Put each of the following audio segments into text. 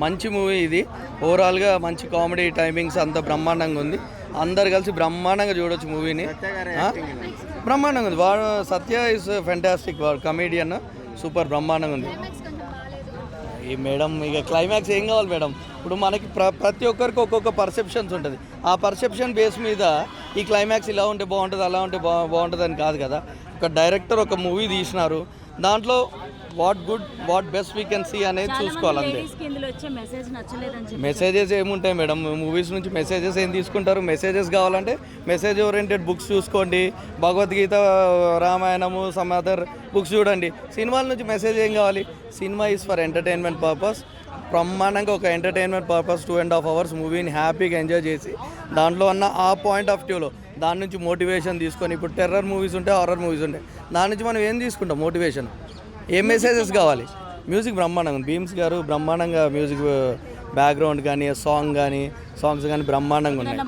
మంచి మూవీ ఇది. ఓవరాల్గా మంచి కామెడీ టైమింగ్స్ అంత బ్రహ్మాండంగా ఉంది. అందరు కలిసి బ్రహ్మాండంగా చూడొచ్చు మూవీని. బ్రహ్మాండంగా ఉంది. వాడు సత్య ఇస్ ఫెంటాస్టిక్. వాడు కమేడియన్ సూపర్ బ్రహ్మాండంగా ఉంది. ఈ మేడం ఇక క్లైమాక్స్ ఏం కావాలి మేడం? ఇప్పుడు మనకి ప్రతి ఒక్కరికి ఒక్కొక్క పర్సెప్షన్స్ ఉంటుంది. ఆ పర్సెప్షన్ బేస్ మీద ఈ క్లైమాక్స్ ఇలా ఉంటే బాగుంటుంది, అలా ఉంటే బాగుంటుంది అని కాదు కదా. ఒక డైరెక్టర్ ఒక మూవీ తీసినారు, దాంట్లో what good what best we can see అనేది చూసుకోవాలంతే. మెసేజెస్ ఏముంటాయి మేడం? మూవీస్ నుంచి మెసేజెస్ ఏం తీసుకుంటారు? మెసేజెస్ కావాలంటే మెసేజ్ ఓరియంటెడ్ బుక్స్ చూసుకోండి, భగవద్గీత, రామాయణము, సమ్ అదర్ బుక్స్ చూడండి. సినిమాల నుంచి మెసేజ్ ఏం కావాలి? Cinema is for entertainment purpose. బ్రహ్మాండంగా ఒక ఎంటర్టైన్మెంట్ పర్పస్ 2.5 hours మూవీని హ్యాపీగా ఎంజాయ్ చేసి దాంట్లో ఉన్న ఆ పాయింట్ ఆఫ్ వ్యూలో దాని నుంచి మోటివేషన్ తీసుకొని, ఇప్పుడు టెర్రర్ మూవీస్ ఉంటాయి, హారర్ మూవీస్ ఉంటాయి, దాని నుంచి మనం ఏం తీసుకుంటాం? మోటివేషన్. ఏం మెసేజెస్ కావాలి? మ్యూజిక్ బ్రహ్మాండంగా, భీమ్స్ గారు బ్రహ్మాండంగా మ్యూజిక్ బ్యాక్గ్రౌండ్ కానీ సాంగ్స్ కానీ బ్రహ్మాండంగా ఉన్నాయి.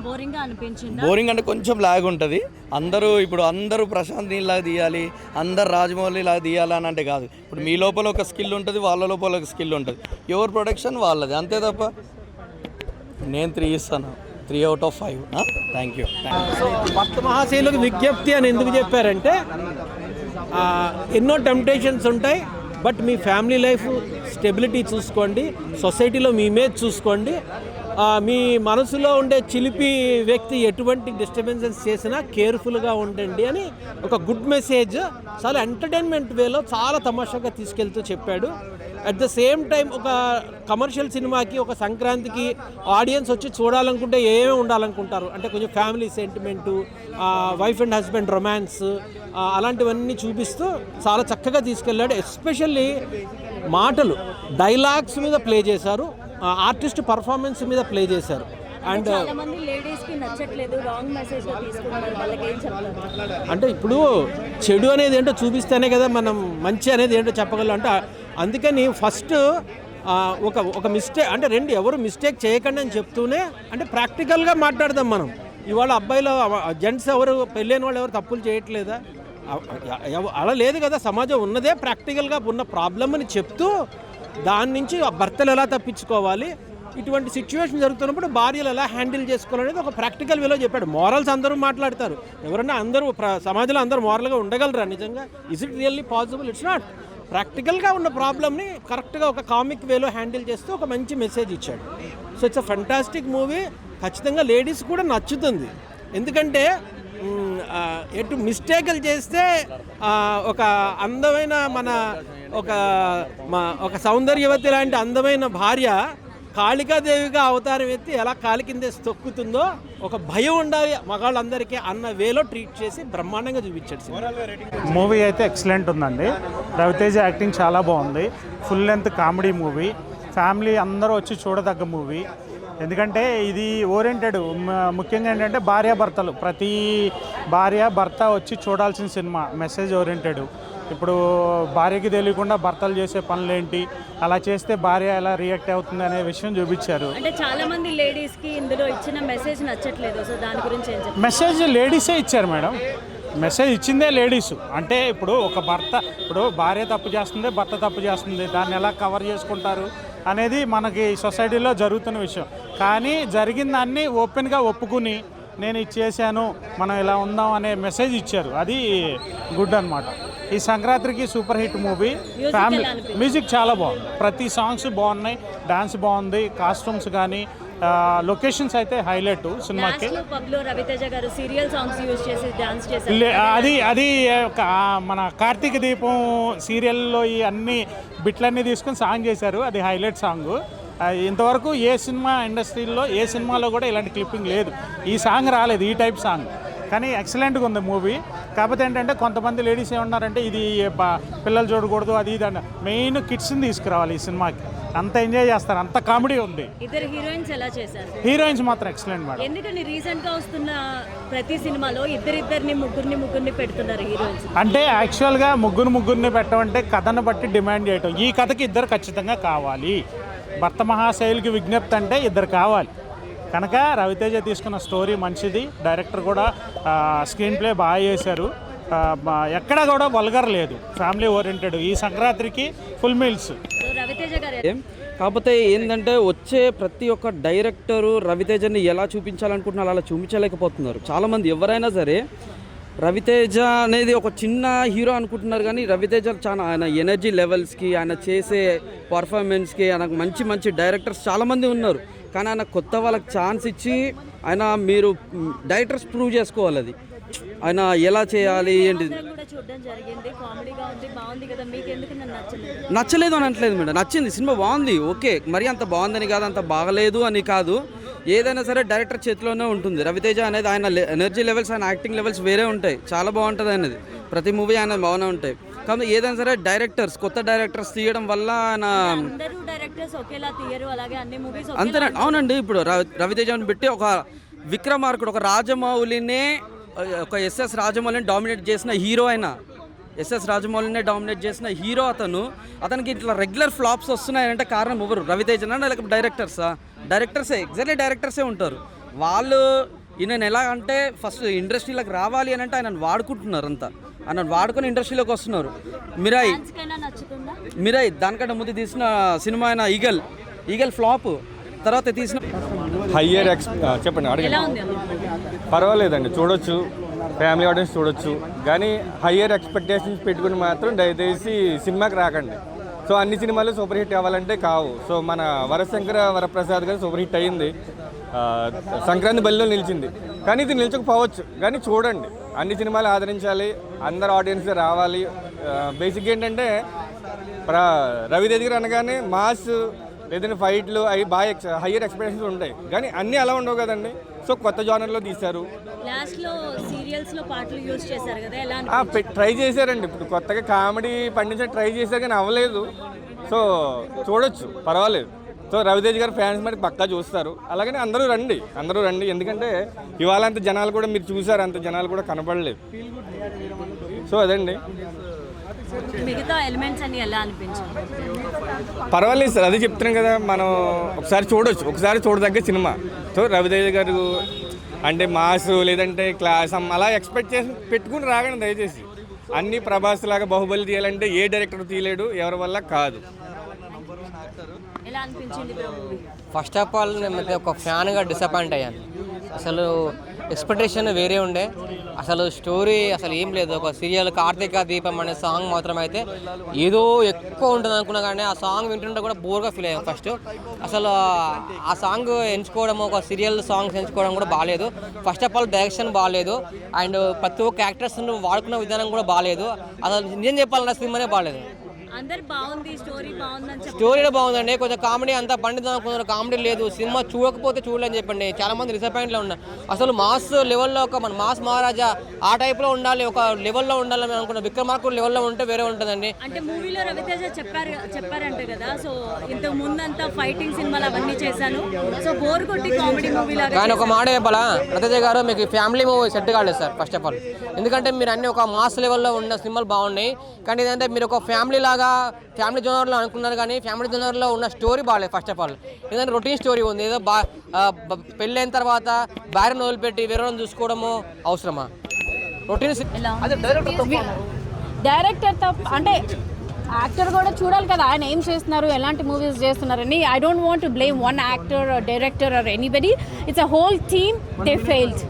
బోరింగ్ అంటే కొంచెం లాగ్ ఉంటుంది. అందరూ ప్రశాంత్ నీళ్ళలాగా తీయాలి, అందరు రాజమౌళి లాగా తీయాలి అని అంటే కాదు. ఇప్పుడు మీ లోపల ఒక స్కిల్ ఉంటుంది, వాళ్ళ లోపల ఒక స్కిల్ ఉంటుంది. ఎవరి ప్రొడక్షన్ వాళ్ళది, అంతే తప్ప నేను 3 ఇస్తాను. 3 out of 5. Thank you. భక్త మహాశైలకు విజ్ఞప్తి అని ఎందుకు చెప్పారంటే, ఎన్నో టెంప్టేషన్స్ ఉంటాయి, బట్ మీ ఫ్యామిలీ లైఫ్ స్టెబిలిటీ చూసుకోండి, సొసైటీలో మీ ఇమేజ్ చూసుకోండి, మీ మనసులో ఉండే చిలిపి వ్యక్తి ఎటువంటి డిస్టర్బెన్సెస్ చేసినా కేర్ఫుల్గా ఉండండి అని ఒక గుడ్ మెసేజ్ చాలా ఎంటర్టైన్మెంట్ వేలో చాలా తమాషాగా తీసుకెళ్తూ చెప్పాడు. అట్ ద సేమ్ టైం ఒక కమర్షియల్ సినిమాకి, ఒక సంక్రాంతికి ఆడియన్స్ వచ్చి చూడాలనుకుంటే ఏమేమి ఉండాలనుకుంటారు అంటే కొంచెం family sentiment, wife and husband romance, అలాంటివన్నీ చూపిస్తూ చాలా చక్కగా తీసుకెళ్ళాడు. ఎస్పెషల్లీ మాటలు, డైలాగ్స్ మీద ప్లే చేశారు, ఆర్టిస్ట్ పర్ఫార్మెన్స్ మీద ప్లే చేశారు. అండ్ అంటే ఇప్పుడు చెడు అనేది ఏంటో చూపిస్తేనే కదా మనం మంచి అనేది ఏంటో చెప్పగలం. అంటే అందుకని ఫస్ట్ ఒక మిస్టేక్ అంటే ఎవరు మిస్టేక్ చేయకండి అని చెప్తూనే, అంటే ప్రాక్టికల్గా మాట్లాడదాం మనం. ఇవాళ అబ్బాయిలు జెంట్స్ ఎవరు, పెళ్ళైన వాళ్ళు ఎవరు తప్పులు చేయట్లేదా? అలా లేదు కదా. సమాజం ఉన్నదే ప్రాక్టికల్గా ఉన్న ప్రాబ్లమ్ని చెప్తూ దాని నుంచి భర్తలు ఎలా తప్పించుకోవాలి, ఇటువంటి సిచ్యువేషన్ జరుగుతున్నప్పుడు భార్యలు ఎలా హ్యాండిల్ చేసుకోవాలనేది ఒక ప్రాక్టికల్ వేలో చెప్పాడు. మోరల్స్ అందరూ మాట్లాడతారు, ఎవరన్నా అందరూ సమాజంలో అందరూ మోరల్గా ఉండగలరా నిజంగా? Is it really possible? It's not. ప్రాక్టికల్గా ఉన్న ప్రాబ్లమ్ని కరెక్ట్గా ఒక కామిక్ వేలో హ్యాండిల్ చేస్తూ ఒక మంచి మెసేజ్ ఇచ్చాడు. So it's a fantastic movie. ఖచ్చితంగా లేడీస్ కూడా నచ్చుతుంది. ఎందుకంటే ఎటు మిస్టేకులు చేస్తే ఒక అందమైన ఒక సౌందర్యవతి లాంటి అందమైన భార్య కాళికాదేవిగా అవతారం ఎత్తి ఎలా కాలి కింద తొక్కుతుందో ఒక భయం ఉండాలి మగాళ్ళందరికీ అన్న వేలో ట్రీట్ చేసి బ్రహ్మాండంగా చూపించాడు. మూవీ అయితే ఎక్సలెంట్ ఉందండి. రవితేజ యాక్టింగ్ చాలా బాగుంది. Full length comedy movie, family అందరూ వచ్చి చూడదగ్గ మూవీ. ఎందుకంటే ఇది ఓరియంటెడ్, ముఖ్యంగా ఏంటంటే భార్యాభర్తలు, ప్రతి భార్య భర్త వచ్చి చూడాల్సిన సినిమా. Message oriented. ఇప్పుడు భార్యకి తెలియకుండా భర్తలు చేసే పనులేంటి, అలా చేస్తే భార్య ఎలా రియాక్ట్ అవుతుంది అనే విషయం చూపించారు. అంటే చాలా మంది లేడీస్ కి ఇందులో ఇచ్చిన మెసేజ్ నచ్చట్లేదు. సో దాని గురించి ఏం చెప్తారు? మెసేజ్ లేడీసే ఇచ్చారు మేడం. మెసేజ్ ఇచ్చిందే లేడీస్. అంటే ఇప్పుడు ఇప్పుడు భార్య తప్పు చేస్తుంది, భర్త తప్పు చేస్తుంది, దాన్ని ఎలా కవర్ చేసుకుంటారు అనేది మనకి సొసైటీలో జరుగుతున్న విషయం. కానీ జరిగిన దాన్ని ఓపెన్గా ఒప్పుకుని నేను ఇది చేశాను, మనం ఇలా ఉందాం అనే మెసేజ్ ఇచ్చారు. అది గుడ్ అన్నమాట. ఈ సంక్రాంతికి super hit movie. Family music చాలా బాగుంది, ప్రతి సాంగ్స్ బాగున్నాయి, డాన్స్ బాగుంది, కాస్ట్యూమ్స్ కానీ లొకేషన్స్ అయితే హైలైట్ సినిమాకి. అది మన కార్తీక దీపం సీరియల్లో ఈ అన్ని బిట్లన్నీ తీసుకుని సాంగ్ చేశారు. అది హైలైట్ సాంగ్. ఇంతవరకు ఏ సినిమా ఇండస్ట్రీలో ఏ సినిమాలో కూడా ఇలాంటి క్లిప్పింగ్ లేదు. ఈ సాంగ్ రాలేదు, ఈ టైప్ సాంగ్. కానీ ఎక్సలెంట్గా ఉంది మూవీ. కాకపోతే ఏంటంటే కొంతమంది లేడీస్ ఏమన్నారంటే ఇది పిల్లలు చూడకూడదు, అది ఇది అన్న. మెయిన్ కిడ్స్ని తీసుకురావాలి ఈ సినిమాకి, అంత ఎంజాయ్ చేస్తారు, అంత కామెడీ ఉంది. ఇద్దరు హీరోయిన్స్ ఎలా చేశారు? హీరోయిన్స్ మాత్రం ఎక్సలెంట్ మేడం. ఎందుకని రీసెంట్ గా వస్తున్న ప్రతి సినిమాలో ఇద్దరిని ముగ్గురిని పెడుతున్నారు హీరోయిన్స్? అంటే యాక్చువల్గా ముగ్గురిని పెట్టమంటే కథను బట్టి డిమాండ్ చేయటం. ఈ కథకి ఇద్దరు ఖచ్చితంగా కావాలి. భర్త మహాశైలికి విజ్ఞప్తి అంటే ఇద్దరు కావాలి. కనుక రవితేజ తీసుకున్న స్టోరీ మంచిది, డైరెక్టర్ కూడా స్క్రీన్ ప్లే బాగా చేశారు. ఎక్కడా కూడా వల్గర్ లేదు, ఫ్యామిలీ ఓరియంటెడ్. ఈ సంక్రాంతికి ఫుల్ మీల్స్. కాకపోతే ఏంటంటే వచ్చే ప్రతి ఒక్క డైరెక్టరు రవితేజని ఎలా చూపించాలనుకుంటున్నారు అలా చూపించలేకపోతున్నారు. చాలామంది ఎవరైనా సరే రవితేజ అనేది ఒక చిన్న హీరో అనుకుంటున్నారు, కానీ రవితేజ చాలా ఆయన ఎనర్జీ లెవెల్స్కి, ఆయన చేసే పర్ఫార్మెన్స్కి ఆయనకు మంచి మంచి డైరెక్టర్స్ చాలామంది ఉన్నారు. కానీ ఆయన కొత్త వాళ్ళకి ఛాన్స్ ఇచ్చి ఆయన మీరు డైరెక్టర్స్ ప్రూవ్ చేసుకోవాలి, అది ఆయన ఎలా చేయాలి ఏంటి. కూడా చూడడం జరిగింది, కామెడీగా ఉంది, బాగుంది కదా, మీకు ఎందుకు నచ్చలేదు? నచ్చలేదు అని అనట్లేదు మేడం, నచ్చింది, సినిమా బాగుంది, ఓకే. మరి అంత బాగుందని కాదు, అంత బాగలేదు అని కాదు. ఏదైనా సరే డైరెక్టర్ చేతిలోనే ఉంటుంది. రవితేజ అనేది ఆయన ఎనర్జీ లెవెల్స్, ఆయన యాక్టింగ్ లెవెల్స్ వేరే ఉంటాయి, చాలా బాగుంటుంది అనేది. ప్రతి మూవీ ఆయన బాగానే ఉంటాయి. కానీ ఏదైనా సరే డైరెక్టర్స్, కొత్త డైరెక్టర్స్ తీయడం వల్ల ఆయన అందరూ డైరెక్టర్స్ ఒకేలా తీయరు, అలాగే అన్ని మూవీస్ అంతే. అవునండి, ఇప్పుడు రవితేజని పెట్టి ఒక విక్రమార్కుడు, ఒక రాజమౌళినే, ఒక ఎస్ఎస్ రాజమౌళిని డామినేట్ చేసిన హీరో అయినా, ఎస్ఎస్ రాజమౌళినే డామినేట్ చేసిన హీరో అతనికి ఇట్లా రెగ్యులర్ ఫ్లాప్స్ వస్తున్నాయంటే కారణం ఎవరు? రవితేజనా లేకపోతే డైరెక్టర్సే ఎగ్జాక్ట్లీ డైరెక్టర్సే ఉంటారు. వాళ్ళు ఈయన ఎలా అంటే ఫస్ట్ ఇండస్ట్రీలోకి రావాలి అని అంటే ఆయనను వాడుకుంటున్నారు, అంతా ఆయన వాడుకొని ఇండస్ట్రీలోకి వస్తున్నారు. మిరాయి దానికంటే ముందు తీసిన సినిమా అయిన ఈగల్ ఫ్లాప్, తర్వాత తీసిన చెప్పండి అడగండి. పర్వాలేదండి, చూడొచ్చు, ఫ్యామిలీ ఆడియన్స్ చూడొచ్చు. కానీ హయ్యర్ ఎక్స్పెక్టేషన్స్ పెట్టుకుని మాత్రం దయచేసి సినిమాకి రాకండి. సో అన్ని సినిమాలు సూపర్ హిట్ అవ్వాలంటే కావు. సో మన వరశంకర వరప్రసాద్ గారు సూపర్ హిట్ అయ్యింది, సంక్రాంతి బలిలో నిలిచింది. కానీ ఇది నిలిచకపోవచ్చు, కానీ చూడండి, అన్ని సినిమాలు ఆదరించాలి, అందరు ఆడియన్స్ రావాలి. బేసిక్గా ఏంటంటే రవితేజ గారు అనగానే మాస్ లేదంటే ఫైట్లు అవి బాగా హయ్యర్ ఎక్స్పెక్టేషన్స్ ఉంటాయి, కానీ అన్నీ అలా ఉండవు కదండి. సో కొత్త జానర్లో తీశారు, ట్రై చేశారండి. ఇప్పుడు కొత్తగా కామెడీ పండించడం ట్రై చేశారు కానీ అవ్వలేదు. సో చూడొచ్చు, పర్వాలేదు. సో రవితేజ గారు ఫ్యాన్స్ మరి పక్కా చూస్తారు. అలాగనే అందరూ రండి. ఎందుకంటే ఇవాళ అంత జనాలు కూడా మీరు చూసారు, అంత జనాలు కూడా కనపడలేదు. సో అదండి, మిగతా ఎలిమెంట్స్ అన్ని ఎలా అనిపించాయి? పర్వాలేదు సార్, అదే చెప్తున్నాం కదా, మనం ఒకసారి చూడొచ్చు, ఒకసారి చూడదగ్గ సినిమా. సో రవితేజ గారు అంటే మాస్ లేదంటే క్లాస్ అలా ఎక్స్పెక్ట్ చేసి పెట్టుకుని రాగండి దయచేసి. అన్ని ప్రభాస్ లాగా బాహుబలి తీయాలంటే ఏ డైరెక్టర్ తీయలేడు, ఎవరి వల్ల కాదు. ఎలా అనిపించింది? ఫస్ట్ ఆఫ్ ఆల్ నేను ఒక ఫ్యాన్గా డిసప్పాయింట్ అయ్యాను. అసలు ఎక్స్పెక్టేషన్ వేరే ఉండే, అసలు స్టోరీ అసలు ఏం లేదు. ఒక సీరియల్ కార్తీక దీపం అనే సాంగ్ మాత్రం అయితే ఏదో ఎక్కువ ఉంటుంది అనుకున్నా, కానీ ఆ సాంగ్ వింటుంటే కూడా బోర్గా ఫీల్ అయ్యాను. ఫస్ట్ అసలు ఆ సాంగ్ ఎంచుకోవడం, ఒక సీరియల్ సాంగ్స్ ఎంచుకోవడం కూడా బాగాలేదు. ఫస్ట్ ఆఫ్ ఆల్ డైరెక్షన్ బాగాలేదు, అండ్ ప్రతి ఒక్క యాక్టర్స్ను వాడుకున్న విధానం కూడా బాగాలేదు. అసలు నిజం చెప్పాలన్న సినిమానే బాగాలేదు. స్టోరీ బాగుందండి, కొంచెం కామెడీ అంతా పండిద్దాం అనుకున్నారు, కామెడీ లేదు. సినిమా చూడకపోతే చూడలేని చెప్పండి, చాలా మంది డిసప్పాయింట్లో ఉన్నారు. అసలు మాస్ లెవెల్లో ఒక మన మాస్ మహారాజా ఆ టైప్లో ఉండాలి, ఒక లెవెల్లో ఉండాలని అనుకున్న విక్రమార్కుడు లెవెల్లో ఉంటే వేరే ఉంటుందండి. అంటే మూవీలో రవితేజ చెప్పారంట కదా, సో ఇంతకు ముందంతా ఫైటింగ్ సినిమాలు అవన్నీ చేశాను, సో బోర్ కొట్టి కామెడీ మూవీ లాగా. కానీ ఒక మాట చెప్పాలా, రవితేజ గారు మీకు ఫ్యామిలీ మూవీ సెట్ కాలేదు సార్. ఫస్ట్ ఆఫ్ ఆల్ ఎందుకంటే మీరు అన్ని ఒక మాస్ లెవెల్లో ఉన్న సినిమాలు బాగున్నాయి, కానీ ఏంటంటే మీరు ఒక ఫ్యామిలీ ఫ్యామిలీ జోనర్లో అనుకున్నారు, కానీ ఫ్యామిలీ జోనర్లో ఉన్న స్టోరీ బాగాలేదు. ఫస్ట్ ఆఫ్ ఆల్ ఏదైనా రొటీన్ స్టోరీ ఉంది, ఏదో పెళ్ళైన తర్వాత భార్యను వదిలిపెట్టి వేరే చూసుకోవడము అవసరమా? రొటీన్ డైరెక్టర్ తప్ప అంటే యాక్టర్ కూడా చూడాలి కదా, ఆయన ఏం చేస్తున్నారు, ఎలాంటి మూవీస్ చేస్తున్నారని. I don't want to blame one actor or director or anybody, it's a whole team, they failed.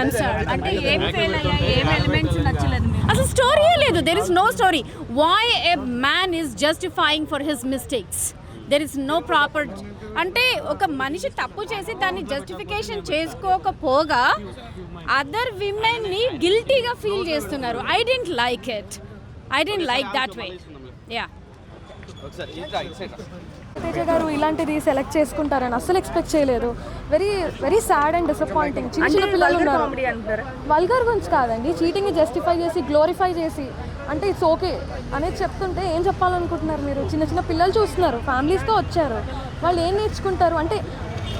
I'm sorry. అంటే ఏం ఫెయిల్ అయ్యాయి, ఏం ఎలిమెంట్స్ నచ్చలేదు? అసలు స్టోరీయే లేదు, there is no story. Why a man is justifying for his mistakes, there is no proper. అంటే ఒక మనిషి తప్పు చేసి దాన్ని జస్టిఫికేషన్ చేసుకోకపోగా అదర్ విమెన్ని గిల్టీగా ఫీల్ చేస్తున్నారు. I don't like it, I don't like that way. Yeah, Teja గారు ఇలాంటిది సెలెక్ట్ చేసుకుంటారని అస్సలు ఎక్స్పెక్ట్ చేయలేదు. Very very sad and disappointing. చిన్న చిన్న పిల్లలు ఉన్నారు. వల్గర్ గురించి కాదండి, చీటింగ్ జస్టిఫై చేసి గ్లోరిఫై చేసి అంటే ఇట్స్ ఓకే అనేది చెప్తుంటే ఏం చెప్పాలనుకుంటున్నారు మీరు? చిన్న చిన్న పిల్లలు చూస్తున్నారు, ఫ్యామిలీస్తో వచ్చారు, వాళ్ళు ఏం నేర్చుకుంటారు? అంటే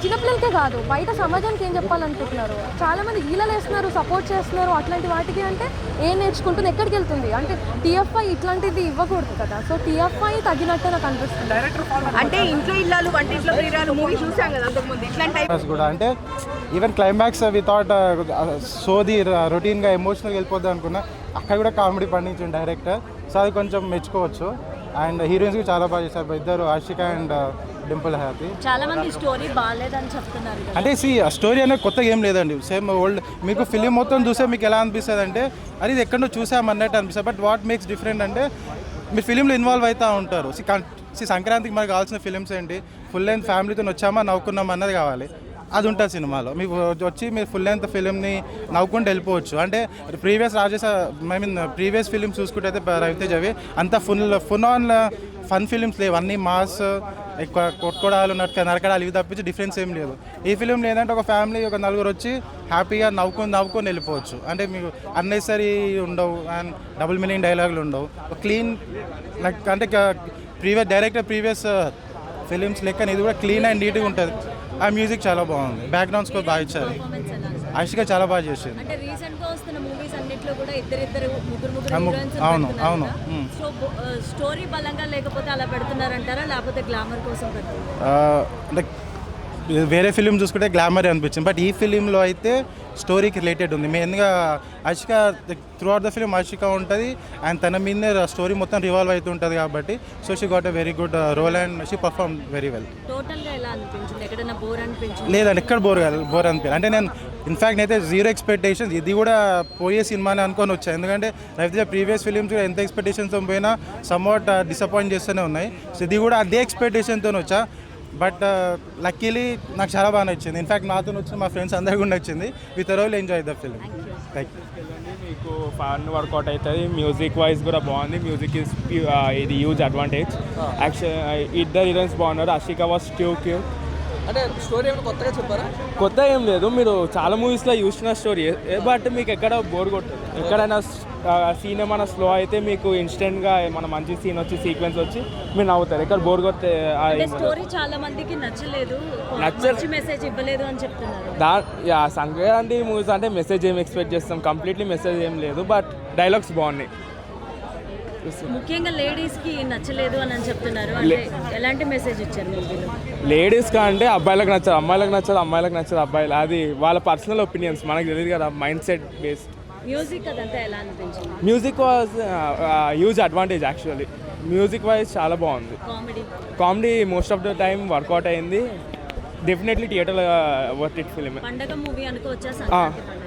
చిన్నపిల్లలకే కాదు, బయట సమాజానికి ఏం చెప్పాలనుకుంటున్నారు? చాలామంది ఈలలు వేస్తున్నారు, సపోర్ట్ చేస్తున్నారు అట్లాంటి వాటికి. అంటే ఏం నేర్చుకుంటుంది, ఎక్కడికి వెళ్తుంది? అంటే టీఎఫ్ఐ ఇట్లాంటిది ఇవ్వకూడదు కదా. సో టీఎఫ్ఐ తగ్గినట్టే నాకు అనిపిస్తుంది. అంటే ఇంట్లో ఇల్లాలు వంటింట్లో ప్రియురాలు మూవీ చూసాం కదా అంతకుముందు, ఇట్లాంటి కూడా అంటే ఈవెన్ క్లైమాక్స్ వి థాట్ సోది రొటీన్గా ఎమోషనల్గా వెళ్ళిపోద్ది అనుకున్నా, అక్కడ కూడా కామెడీ పండించిన డైరెక్టర్. సో అది కొంచెం మెచ్చుకోవచ్చు. అండ్ హీరోయిన్స్ కూడా చాలా బాగా చేశారు, ఇద్దరు ఆషిక అండ్ డింపుల్ హ్యాపీ. చాలా మంది స్టోరీ బాగాలేదని చెప్తున్నారు కదా. అంటే ఆ స్టోరీ అనేది కొత్తగా ఏం లేదండి, సేమ్ ఓల్డ్. మీకు ఫిలిం మొత్తం చూస్తే మీకు ఎలా అనిపిస్తుంది అంటే అది ఇది ఎక్కడో చూసామన్నట్టు అనిపిస్తుంది. బట్ వాట్ మేక్స్ డిఫరెంట్ అంటే మీరు ఫిలింలో ఇన్వాల్వ్ అవుతూ ఉంటారు. సంక్రాంతికి మనకు కావాల్సిన ఫిలిమ్స్ ఏంటి, ఫుల్ లెంత్ ఫ్యామిలీతో వచ్చామా నవ్వుకున్నాం అన్నది కావాలి, అది ఉంటుంది సినిమాలో. మీకు వచ్చి మీరు ఫుల్ లెంత్ ఫిలింని నవ్వుకుంటూ వెళ్ళిపోవచ్చు. అంటే ప్రీవియస్ ప్రీవియస్ ఫిలిమ్స్ చూసుకుంటే అయితే రవితేజ్ అవి అంత ఫుల్ ఆన్ ఫన్ ఫిలిమ్స్ లేవు, అన్నీ మాస్, ఎక్కువ కొట్టుకోవడాలు నరకడాలు ఇవి తప్పించి డిఫరెన్స్ ఏం లేదు. ఈ ఫిలిం లేదంటే ఒక ఫ్యామిలీ ఒక నలుగురు వచ్చి హ్యాపీగా నవ్వుకొని వెళ్ళిపోవచ్చు. అంటే మీకు అన్నెసరీ ఉండవు అండ్ డబుల్ మీనింగ్ డైలాగులు ఉండవు. క్లీన్ అంటే ప్రీవియస్ ఫిలిమ్స్ లెక్క ఇది కూడా క్లీన్ అండ్ నీట్గా ఉంటుంది. ఆ మ్యూజిక్ చాలా బాగుంది, బ్యాక్గ్రౌండ్ స్కోర్ బాగా ఇచ్చారు. ఆషిక చాలా బాగా చేసింది. అంటే రీసెంట్ గా వస్తున్న మూవీస్ అన్నిట్లో కూడా ముగ్గురు అవును అవును. సో స్టోరీ బలంగా లేకపోతే అలా పెడుతున్నారంటారా, లేకపోతే గ్లామర్ కోసం పెడుతున్నారా? లైక్ వేరే ఫిలిం చూసుకుంటే గ్లామర్ అనిపించింది, బట్ ఈ ఫిలింలో అయితే స్టోరీకి రిలేటెడ్ ఉంది. మెయిన్గా Ashika through out the film Ashika ఉంటుంది అండ్ తన మీదే స్టోరీ మొత్తం రివాల్వ్ అవుతూ ఉంటుంది కాబట్టి so she got a very good role and she perform very well. టోటల్గా ఎలా అనిపించింది? ఎక్కడైనా బోర్ అనిపించింది? లేదండి, ఎక్కడ బోర్ అనిపించింది. అంటే నేను ఇన్ఫ్యాక్ట్ అయితే జీరో ఎక్స్పెక్టేషన్స్, ఇది కూడా పోయే సినిమాని అనుకొని వచ్చాను. ఎందుకంటే రవితేజ ప్రీవియస్ ఫిలిమ్స్ కూడా ఎంత ఎక్స్పెక్టేషన్తో పోయినా సమ్వాట్ డిసప్పాయింట్ చేస్తూనే ఉన్నాయి. సో ఇది కూడా అదే ఎక్స్పెక్టేషన్తో వచ్చా. బట్ లక్కీలీ నాకు చాలా బాగా నచ్చింది. ఇన్ఫ్యాక్ట్ నాతో వచ్చిన మా ఫ్రెండ్స్ అందరికీ కూడా నచ్చింది. With role enjoy the film. Thank you. మీకు ఫన్ వర్కౌట్ అవుతుంది, మ్యూజిక్ వైజ్ కూడా బాగుంది. మ్యూజిక్ ఇస్ ఇది హ్యూజ్ అడ్వాంటేజ్. ఇద్దరు హీరోయిన్స్ బాగున్నారు. Ashika was cute. అంటే స్టోరీ ఏమైనా కొత్తగా చెప్పారా? కొత్త ఏం లేదు, మీరు చాలా మూవీస్లో చూసిన స్టోరీ, బట్ మీకు ఎక్కడ బోర్ కొట్టదు. ఎక్కడైనా సీన్ ఏమైనా స్లో అయితే మీకు ఇన్స్టెంట్గా మన మంచి సీన్ వచ్చి సీక్వెన్స్ వచ్చి మీరు నవ్వుతారు. ఎక్కడ బోర్ కొట్టే స్టోరీ చాలా మందికి నచ్చలేదు, మెసేజ్ ఇవ్వలేదు అని చెప్తున్నారు. సంక్రాంతి మూవీస్ అంటే మెసేజ్ ఏం ఎక్స్పెక్ట్ చేస్తాం, కంప్లీట్లీ మెసేజ్ ఏం లేదు, బట్ డైలాగ్స్ బాగున్నాయి. ముఖ్యంగా లేడీస్ కి నచ్చలేదు అని చెప్తున్నారు. అంటే ఎలాంటి మెసేజ్ ఇచ్చారు మూవీలో? లేడీస్ కా అంటే అబ్బాయిలకు నచ్చదు, అమ్మాయిలకు నచ్చదు, అమ్మాయిలకు నచ్చదు అబ్బాయిలు. అది వాళ్ళ పర్సనల్ ఒపీనియన్స్, మనకు తెలియదు కదా. Mind set based. మ్యూజిక్ అదంతా ఎలా అనిపించింది? Music was huge advantage actually. Music wise చాలా బాగుంది. Comedy most of the time work out అయింది. డెఫినెట్లీ థియేటర్లో వర్త్ ఇట్ ఫిలిం. పండగ మూవీ అనుకోవచ్చా?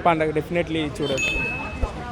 పండగ డెఫినెట్లీ చూడొచ్చు.